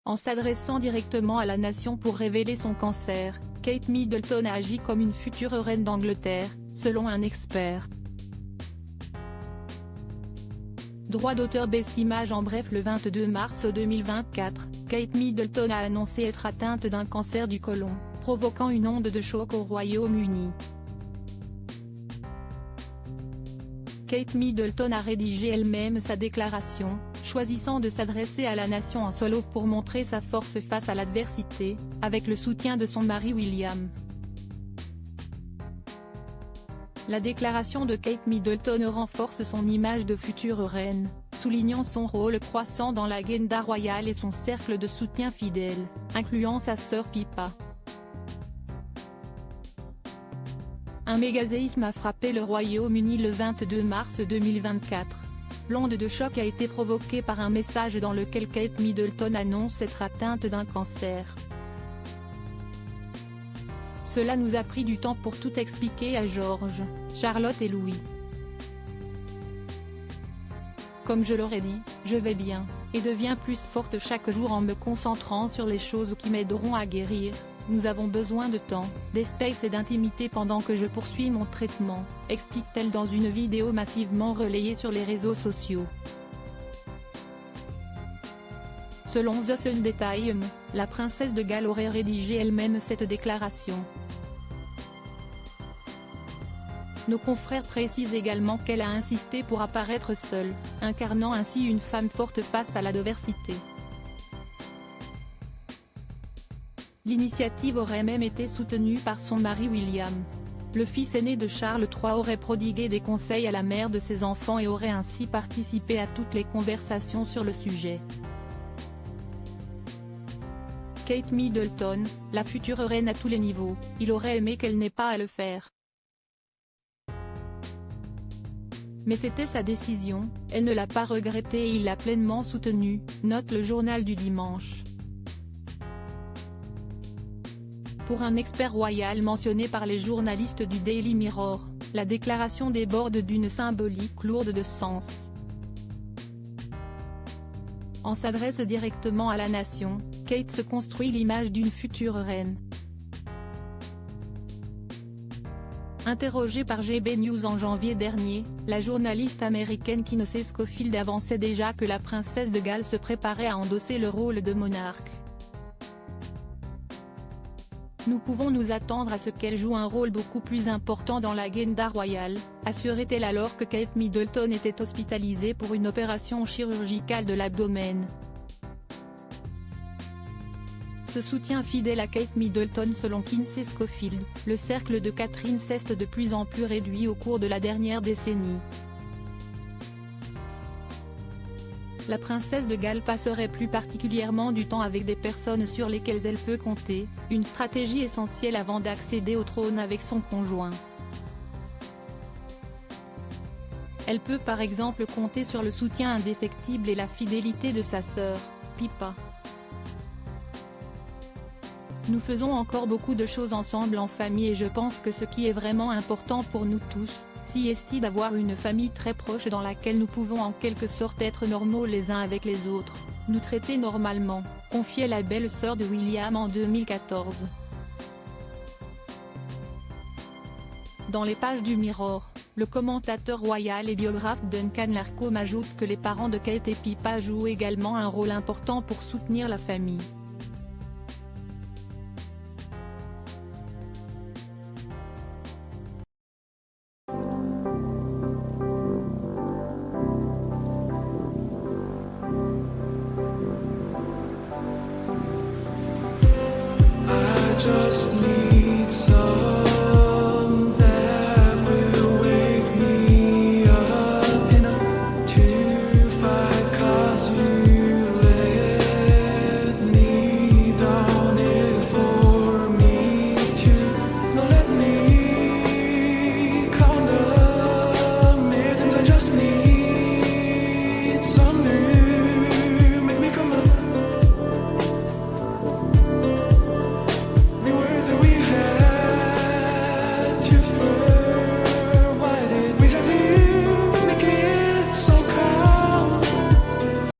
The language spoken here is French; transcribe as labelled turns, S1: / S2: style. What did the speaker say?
S1: En s'adressant directement à la nation pour révéler son cancer, Kate Middleton a agi comme une future reine d'Angleterre, selon un expert. Droit d'auteur Best Image. En bref, le 22 mars 2024, Kate Middleton a annoncé être atteinte d'un cancer du côlon, provoquant une onde de choc au Royaume-Uni. Kate Middleton a rédigé elle-même sa déclaration, choisissant de s'adresser à la nation en solo pour montrer sa force face à l'adversité, avec le soutien de son mari William. La déclaration de Kate Middleton renforce son image de future reine, soulignant son rôle croissant dans l'agenda royal et son cercle de soutien fidèle, incluant sa sœur Pippa. Un méga-séisme a frappé le Royaume-Uni le 22 mars 2024. L'onde de choc a été provoquée par un message dans lequel Kate Middleton annonce être atteinte d'un cancer. Cela nous a pris du temps pour tout expliquer à George, Charlotte et Louis. Comme je leur ai dit, je vais bien, et deviens plus forte chaque jour en me concentrant sur les choses qui m'aideront à guérir. Nous avons besoin de temps, d'espace et d'intimité pendant que je poursuis mon traitement, explique-t-elle dans une vidéo massivement relayée sur les réseaux sociaux. Selon The Sunday Times, la princesse de Galles aurait rédigé elle-même cette déclaration. Nos confrères précisent également qu'elle a insisté pour apparaître seule, incarnant ainsi une femme forte face à l'adversité. L'initiative aurait même été soutenue par son mari William. Le fils aîné de Charles III aurait prodigué des conseils à la mère de ses enfants et aurait ainsi participé à toutes les conversations sur le sujet. Kate Middleton, la future reine à tous les niveaux, il aurait aimé qu'elle n'ait pas à le faire. Mais c'était sa décision, elle ne l'a pas regretté et il l'a pleinement soutenue, note le journal du dimanche. Pour un expert royal mentionné par les journalistes du Daily Mirror, la déclaration déborde d'une symbolique lourde de sens. En s'adresse directement à la nation, Kate se construit l'image d'une future reine. Interrogée par GB News en janvier dernier, la journaliste américaine Kinsey Schofield avançait déjà que la princesse de Galles se préparait à endosser le rôle de monarque. Nous pouvons nous attendre à ce qu'elle joue un rôle beaucoup plus important dans l'agenda royal, assurait-elle alors que Kate Middleton était hospitalisée pour une opération chirurgicale de l'abdomen. Ce soutien fidèle à Kate Middleton. Selon Kinsey Schofield, le cercle de Catherine s'est de plus en plus réduit au cours de la dernière décennie. La princesse de Galles passerait plus particulièrement du temps avec des personnes sur lesquelles elle peut compter, une stratégie essentielle avant d'accéder au trône avec son conjoint. Elle peut par exemple compter sur le soutien indéfectible et la fidélité de sa sœur, Pippa. Nous faisons encore beaucoup de choses ensemble en famille et je pense que ce qui est vraiment important pour nous tous, c'est d'avoir une famille très proche dans laquelle nous pouvons en quelque sorte être normaux les uns avec les autres, nous traiter normalement, confiait la belle-sœur de William en 2014. Dans les pages du Mirror, le commentateur royal et biographe Duncan Larcombe ajoute que les parents de Kate et Pippa jouent également un rôle important pour soutenir la famille.